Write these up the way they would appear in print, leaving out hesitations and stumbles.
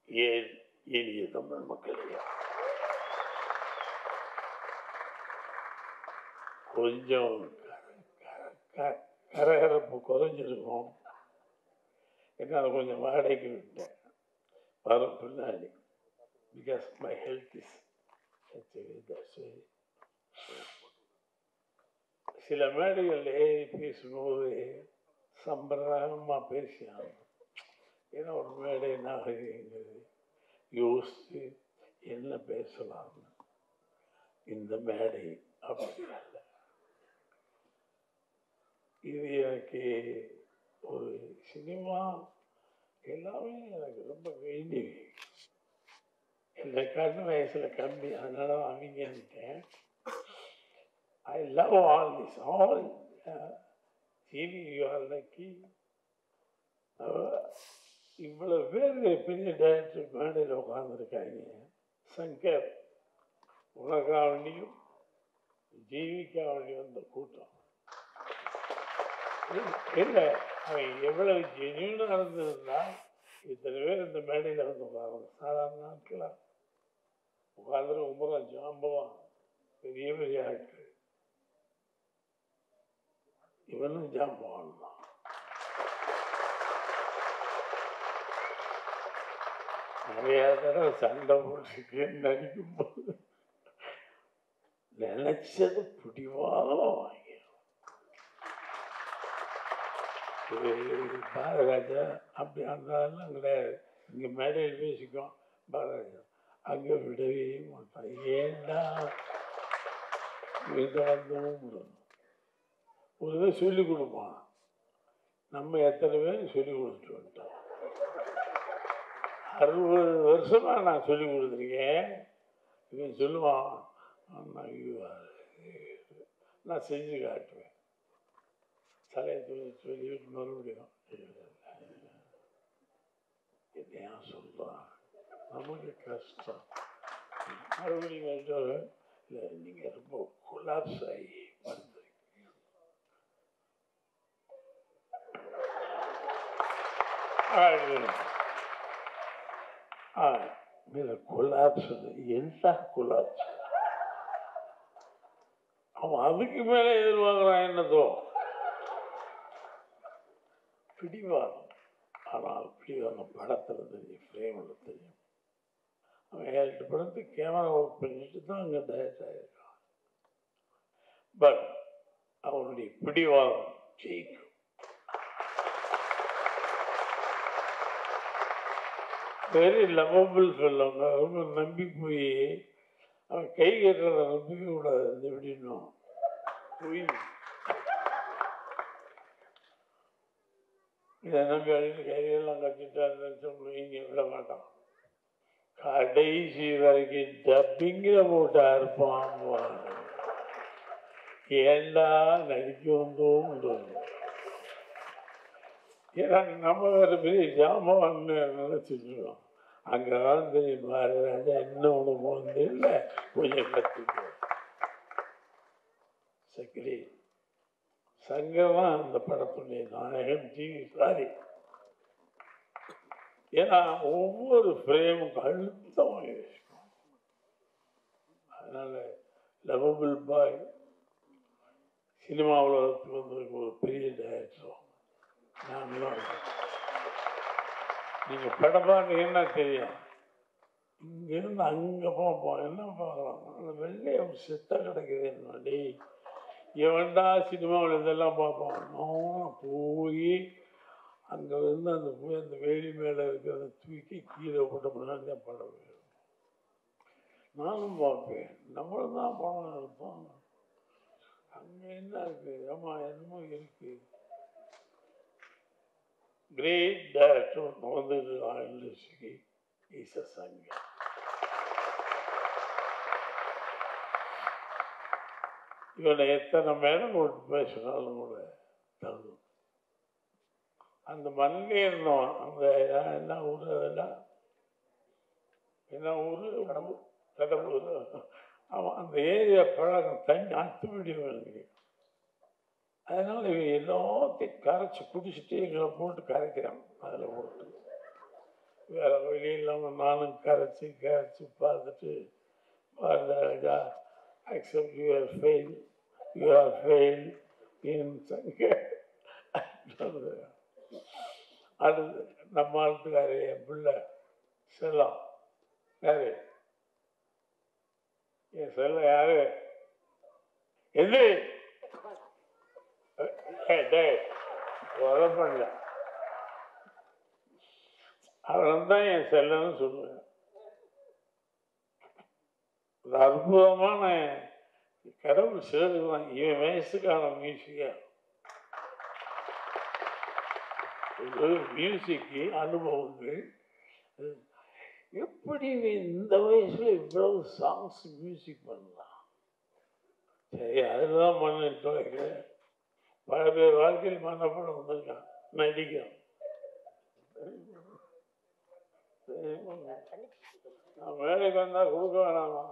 ஏன் எளிய தமிழ் மக்களே, கொஞ்சம் கரகரப்பு குறைஞ்சிருக்கும். என்னால் கொஞ்சம் வாடகைக்கு விட்டேன் வரும் பின்னாடி. பிகாஸ் மை ஹெல்த் இஸ் சில மேடைகளில் ஏறி பேசும்போது சம்பிரதாயமாக பேசினாங்க. ஏன்னா ஒரு மேடை நாகரிகங்கிறது யோசித்து என்ன பேசலாம்னு. இந்த மேடை அப்படி அல்ல. இது எனக்கு ஒரு சினிமா எல்லாமே எனக்கு ரொம்ப வேண்டிய. என்னை கண்ணு வயசில் கம்மி, அதனால அவங்கன்ட்டேன். I love all this, all TV you are lucky. இவ்வளவு பேர் பெரிய டைரக்டர் மேடையில் உட்கார்ந்துருக்காங்க. சங்கர் உனக்காவண்டியும் ஜீவிக்காவண்டியும் வந்த கூட்டம் இல்லை. அவன் எவ்வளவு ஜென்யூனாக இருந்திருந்தால் இத்தனை பேர் இந்த மேடையில் வந்து உட்காரணும். சாதாரண நாட்களாக உட்கார்ந்து ரொம்ப ஜாம்பவான் பெரிய பெரிய ஆட்கள். இவனும் ஜாம்பவான் தான். நிறைய தடவை சண்டை போட்டு நடிக்கும்போது நினைச்சது பிடிவாதம் வாங்கி. பாரதிராஜா அப்படி அந்த கிடையாது. இங்கே மேடையில் பேசிக்கும் பாரதிராஜா, அங்கே விடவே மாட்டான். ஏண்டா இங்கே வந்தோம். ஒரு இதை சொல்லிக் கொடுப்பான். நம்ம எத்தனை பேர் சொல்லிக் கொடுத்துட்டு வந்துட்டோம். 60 வருஷமா நான் சொல்லிக் கொடுத்துருக்கேன். இவன் சொல்லுவான், நான் செஞ்சு காட்டுவேன். தலையை சொல்லிட்டு மறுபடியும் என்னையா சொல்றான், நமக்கு கஷ்டம். மறுபடியும் இல்லை, நீங்க ரொம்ப கொலாப்ஸ் ஆகி வந்து கொலாப்ஸ். என்ன கொலாப்ஸ்? அவன் அதுக்கு மேலே எதிர்பார்க்குறான். என்னதோ பிடிவாதம். ஆனால் பிடிவாதம் படத்தில் தெரியும், ஃப்ரேமில் தெரியும். அவன் 7 படத்துக்கு கேமரா ஒர்க் பண்ணிட்டு தான் அங்கே டைரக்ட் ஆகிருக்கான். பட் அவனுடைய பிடிவாதம் ஜெயிக்கும். வெரி லவபிள் சொல்லவங்க ரொம்ப நம்பி போய் அவன் கை கட்டுறத நம்பிக்க கூடாது. எப்படின்னும் போய் இதை நம்பி அழிந்து கையெல்லாம் கட்டிட்டாருன்னு இங்கே விட மாட்டான். கடைசி வரைக்கும் டப்பிங்கில போட்டா இருப்பான். ஏண்டா நடிக்க வந்தோம். ஏன்னா நம்ம வேற பெரிய ஜாமான்னு நினைச்சிருக்கோம். அங்கதான் தெரியும் பாரதிராஜா இன்னும் ஒன்று போனது இல்லை, கொஞ்சம் கற்றுக்கோ. சக்கரி சங்கமா அந்த படத்துடைய நாயகன் டிவி சாரி. ஏன்னா ஒவ்வொரு ஃப்ரேமும் அழுத்தமாக இருக்கும். அதனால லவபிள் பாய் சினிமா உலகத்துக்கு வந்திருக்க ஒரு பெரிய டைரக்டர். நீங்க படம் பார்த்தீங்கன்னா தெரியும். இங்கிருந்து அங்க பார்ப்போம். என்ன பார்க்கலாம், அந்த வெள்ளைய ஒரு செத்த கிடைக்குது. என்னடி எவன்டா சினிமாவில் இதெல்லாம் பார்ப்போம். போய் அங்க வந்து அந்த போய் அந்த வேலி மேல இருக்கிறத தூக்கி கீழே போட்ட முன்னாடி தான் படம் வேணும். நானும் பார்ப்பேன். நம்மளும் தான் படம் எடுப்போம். அங்க என்ன இருக்கு? ஆமா, என்னமோ இருக்கு. Great director Mohammed Al-Shiki is a Sangha. இவனை எத்தனை மேடம் போட்டு பேசினாலும் கூட தகுதும். அந்த மண்ணிலே இருந்தோம். அந்த என்ன ஊர், அதெல்லாம் என்ன ஊர், கடம்பூர். அவன் அந்த ஏரியா பழகம் தண்ணி அத்துப்படி வேணுங்க. அதனால இவன் எல்லாத்தையும் கரைச்சி குடிச்சிட்டு எங்களை போட்டு கரைக்கிறான். அதில் போட்டு வேற வழி இல்லாமல் நானும் கரைச்சி பார்த்துட்டு Bharathiraja accept you are failed in சங்க. அடுத்து நம்ம ஆளுக்காரு என் பிள்ளை செல்லம் யாரு என் செல்லம் யாரு எது பண்ணல அவன் தான் என் செல்லன்னு சொல்லுவேன். ஒரு அற்புதமான கடவுள் சேர்த்துதான் இவன் வயசுக்கான மியூசிக்கா மியூசிக்கு அனுபவங்கள். எப்படி இந்த வயசுல இவ்வளவு சாங்ஸ் மியூசிக் பண்ணலாம்? சரி, அதுதான் மண்ணில் துளைக்க பல பேர் வாழ்க்கையில் மன்னப்பட வந்திருக்கான், நடிக்கும். நான் வேலைக்கு வந்தா கொடுக்க வேணாமா?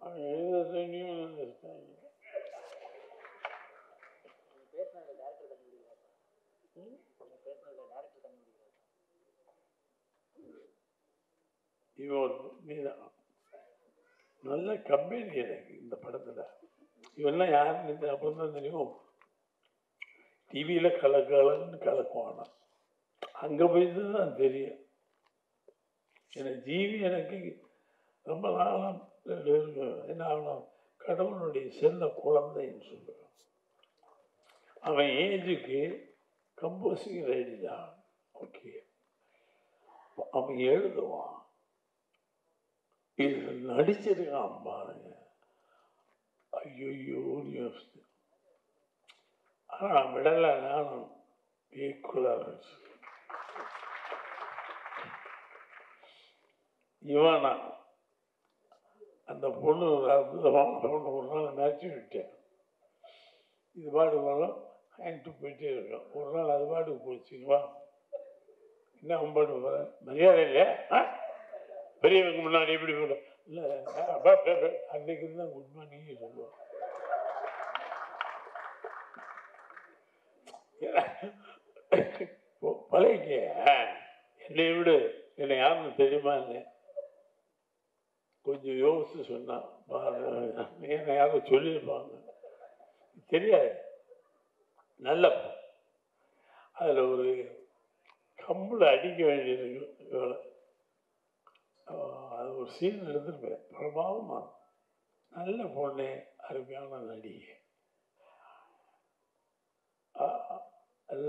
அவன் எழுத தண்ணியும் இவன் நீதான் நல்ல கம்பெனி எனக்கு இந்த படத்துல. இவெல்லாம் யாருன்னு அப்புறம் தான் தெரியும். டிவியில கலக்கலன்னு கலக்குவானா, அங்க போய் தான் தெரியும். எனக்கு ஜீவி எனக்கு ரொம்ப நாளாம் என்ன ஆகணும், கடவுளுடைய செல்ல குழந்தைன்னு சொல்லுவேன். அவன் ஏஜுக்கு கம்போசிங் ரெடி தான். ஓகே, அவன் எழுதுவான், இது நடிச்சிருக்கான் பாருங்க. ஐயோ யோசிச்சு. ஆனா விடல, நானும் ஈக்குவலா இருந்துச்சு. இவனா அந்த பொண்ணு ஒரு அற்புதமான பொண்ணு, ஒரு நாள் நினச்சி விட்டேன். இது பாட்டு போலும் ஹேங்கிட்டு போயிட்டே இருக்கோம். ஒரு நாள் அது பாட்டுக்கு போச்சுங்களா, என்ன பாட்டு போற மரியாதை இல்லையா, பெரியவங்க முன்னாடி எப்படி போட இல்லை, அன்னைக்கு தான் குட் மார்னிங் சொல்லுவோம். பழகிக்க, என்னை விடு, என்னை யாருன்னு தெரியுமா இல்லை, கொஞ்சம் யோசிச்சு சொன்னா என்னை யாரும் சொல்லியிருப்பாங்க, தெரியாது. நல்ல அதில் ஒரு கம்பில் அடிக்க வேண்டியிருக்கு, அது ஒரு சீன் எடுத்துருப்பேன். பிரபாவமா நல்ல பொண்ணு, அருமையான நடிகை.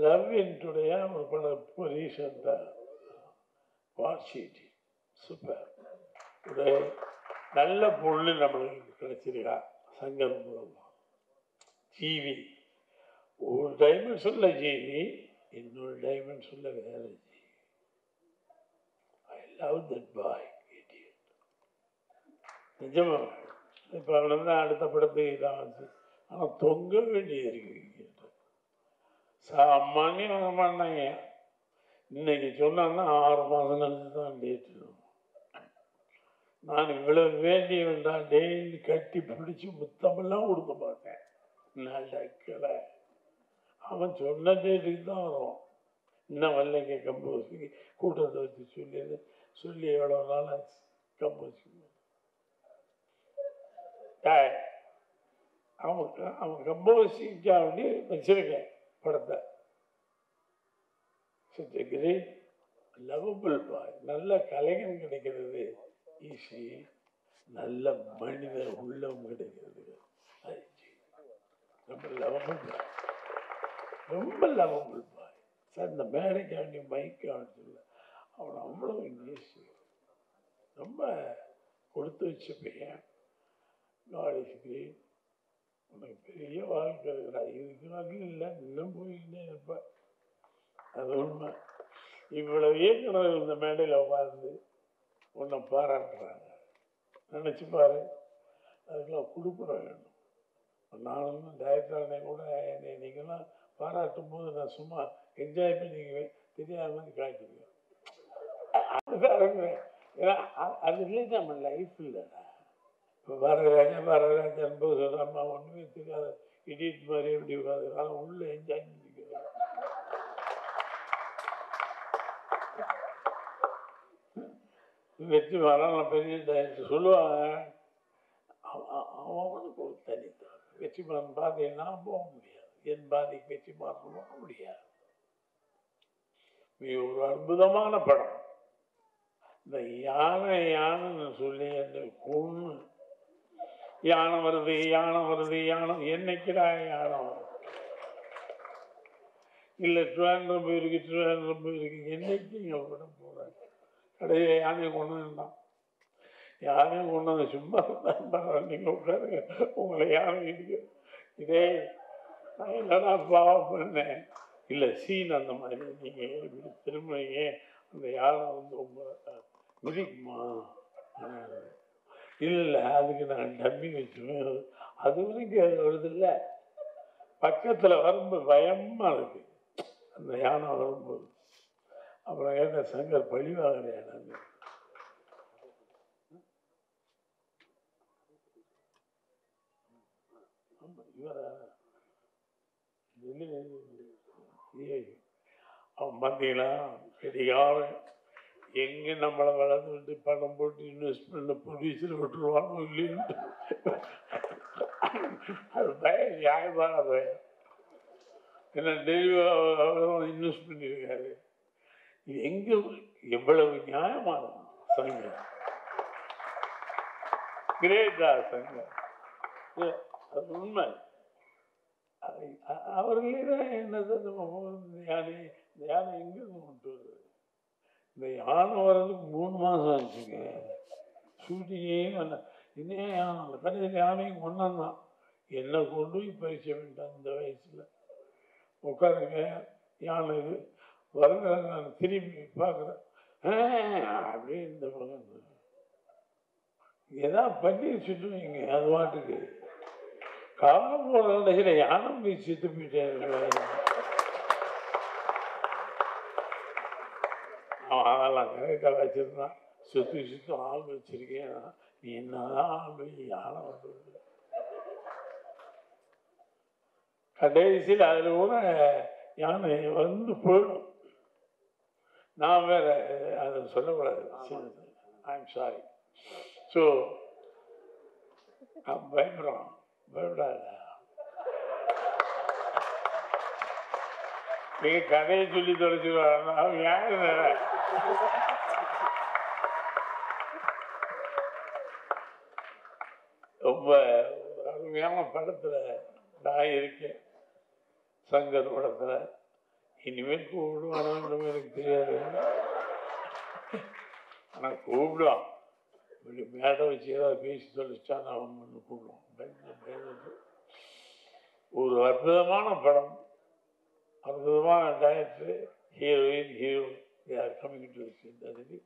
லவ் இன்டுடைய ஒரு படம் ரீசெண்டாக வாட்சிட்டு சூப்பர், ஒரு நல்ல பொண்ணு நம்மளுக்கு கிடைச்சிருக்கா. சங்கர் மூலமா ஜீவி ஒரு டைமென்ஷன்ல ஜீவி, இன்னொரு டைமென்ஷன்ல வேற ஜீவி. I love that boy. நிஜமா இப்போ அவன் தான் அடுத்த படத்துக்கு இதான் வந்து, ஆனால் தொங்க வேண்டிய இருக்கு. சாமானியம் பண்ணாங்க. இன்னைக்கு சொன்னாங்கன்னா 6 மாதம் கழிச்சு தான் டேட்டு. நான் இவ்வளவு வேண்டிய வேண்டாம், டெய்லி கட்டி பிடிச்சி முத்தமெல்லாம் கொடுக்க பார்த்தேன். நடக்கலை. அவன் சொன்ன டேட்டுக்கு தான் வரும். இன்னும் வரலைங்க கம்போசிங் கூட்டத்தை வச்சு சொல்லி எவ்வளோ நாள் ஆச்சு கம்போசிங். அவன் கம்போசிங்காக வேண்டி வச்சிருக்கேன் படத்தை. கிரேட் லவபிள் பாய். நல்ல கலைஞன் கிடைக்கிறது ஈஸி, நல்ல மனித உள்ளம் கிடைக்கிறது ரொம்ப லவபிள் பாய், ரொம்ப லவபிள் பாய். சார் இந்த மேடைக்காண்டி மைக்காண்டி சொல்ல அவன் அவ்வளோ ஈஸி, ரொம்ப கொடுத்து வச்ச பையன். God is great. உனக்கு பெரிய வாழ்க்கை இருக்கிறா, இதுக்கு நாள் இல்லை, இன்னும் போயிட்டே இருப்ப. அது உண்மை. இவ்வளவு இயக்குனர் இந்த மேடையில் உட்கார்ந்து உன்னை பாராட்டுறாங்க, நினைச்சு பாரு. அதுக்கெல்லாம் கொடுக்குற வேணும். நானும் டைரக்டரானே கூட என்னை நீங்கள்லாம் பாராட்டும் போது நான் சும்மா என்ஜாய் பண்ணி தெரியாமல் காட்டிக்குவேன். ஏன்னா அது இல்லை, நம்ம லைஃப் இல்லைடா. இப்போ பாரதராஜன் போது சொல்கிறம்மா ஒன்றுமே தெரியாத இடியட் மாதிரி எப்படி உட்காந்து, ஆனால் உள்ள என்ஜாய் பண்ணிக்கிறேன். வெற்றி வரலாம் பெரிய டைரக்டர் சொல்லுவாங்க. அவனுக்கு ஒரு தனித்தான். வெற்றிமாறன் பாதையை போக முடியாது, என் பாதைக்கு வெற்றிமாறன் போக முடியாது. ஒரு அற்புதமான படம். இந்த யானைன்னு சொல்லி அந்த கொண்டு யானை வருது யானை வருது யானை என்னைக்குடா யானை இல்லை திருவாரூரம் போயிருக்கு திருவாரூரம் போயிருக்கு என்னைக்கு இங்கே விட போகிறாங்க. கடையில் யானையை கொண்டு வந்தான். யானையும் கொண்டு வந்து சும்மா நீங்கள் உட்காருங்க உங்களை யானை இருக்கு. இதே நான் என்னடா பாவம் பண்ணேன். இல்லை சீன் அந்த மாதிரி நீங்கள் இப்படி திரும்பிங்க அந்த யானை வந்து ரொம்ப மிதிக்குமா? இல்லை அதுக்கு நான் டம்மி வச்சுருவேன். அது வரைக்கும் அது வருது இல்லை. பக்கத்தில் வரும்போது பயமாக இருக்கு அந்த யானை வரும்போது. அப்புறம் ஏன்னா சங்கர் பழிவாகிற யானை இவரா அவன் பார்த்தீங்களா கிடைக்காம எங்கே நம்மளை வளர்ந்து விட்டு பணம் போட்டு இன்வெஸ்ட்மெண்ட் ப்ரொடியூசர் விட்டுருவானோ இல்லைன்ட்டு அது பயம் நியாயமான பயம். ஏன்னா டெய்லி இன்வெஸ்ட் பண்ணியிருக்காரு. இது எங்கே எவ்வளவு நியாயமான சங்கம் கிரேட்டா சங்கம். அது உண்மை. அவர்களே என்னது யானை இந்த யானை எங்கிருந்து கொண்டு வருது? இந்த யானை வர்றதுக்கு 3 மாதம் ஆச்சுங்க. ஷூட்டிங்கே இன்னே யானை கடையில் யானையும் கொண்டாந்தான். என்னை கொண்டு போய் பறிச்ச வேண்டாம். இந்த வயசில் உட்காருங்க யானை இது வருங்கிறாங்க. நான் திரும்பி பார்க்குறேன் அப்படியே இந்த பக்கம் ஏதாவது பண்ணி சுட்டுவீங்க. அது பாட்டுக்கு காலம் போகிற கடைசியில் யானை போய் செத்து போயிட்டேன். அவன் அதெல்லாம் கரெக்டாக வச்சுருந்தான். சுற்றி ஆள் வச்சிருக்கேன். நீ என்னதான் ஆள் போய் யானை வந்து கடைசியில் அதில் கூட யானை வந்து போயிடும். நான் வேற அதை சொல்லக்கூடாது. I'm sorry. ஸோ பயப்படுறான். பயப்படாத. நீங்க கதையை சொல்லி தொலைச்சுருவாங்க. அவங்க யாரு ரொம்ப அருமையான படத்துல நான் இருக்கேன். சங்கர் படத்துல இனிமேல் கூப்பிடுவானு எனக்கு தெரியாது. ஆனா கூப்பிடுவான். மேடை வச்சு ஏதாவது பேசி தொலைச்சா நான் ஒன்று கூப்பிடுவோம். ஒரு அற்புதமான படம், அற்புதமான director, heroine, hero, they are coming to the scene.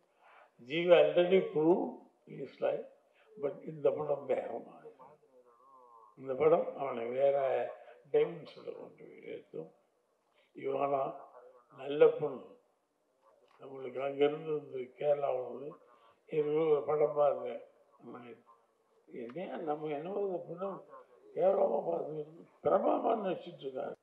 Jeeva already prove is life. But இந்த படம் வேகமாக, இந்த படம் அவனை வேற டைமென்ஷனில் கொண்டு போய் எடுத்தோம். இவனா நல்ல பொண்ணு. நம்மளுக்கு அங்கேருந்து வந்து கேரளாவில் ஒரு படம் பாருங்க. என்ன நம்ம என்ன படம் கேவலமாக பார்த்து பிரமாமான்னு வச்சுட்டு இருக்காங்க.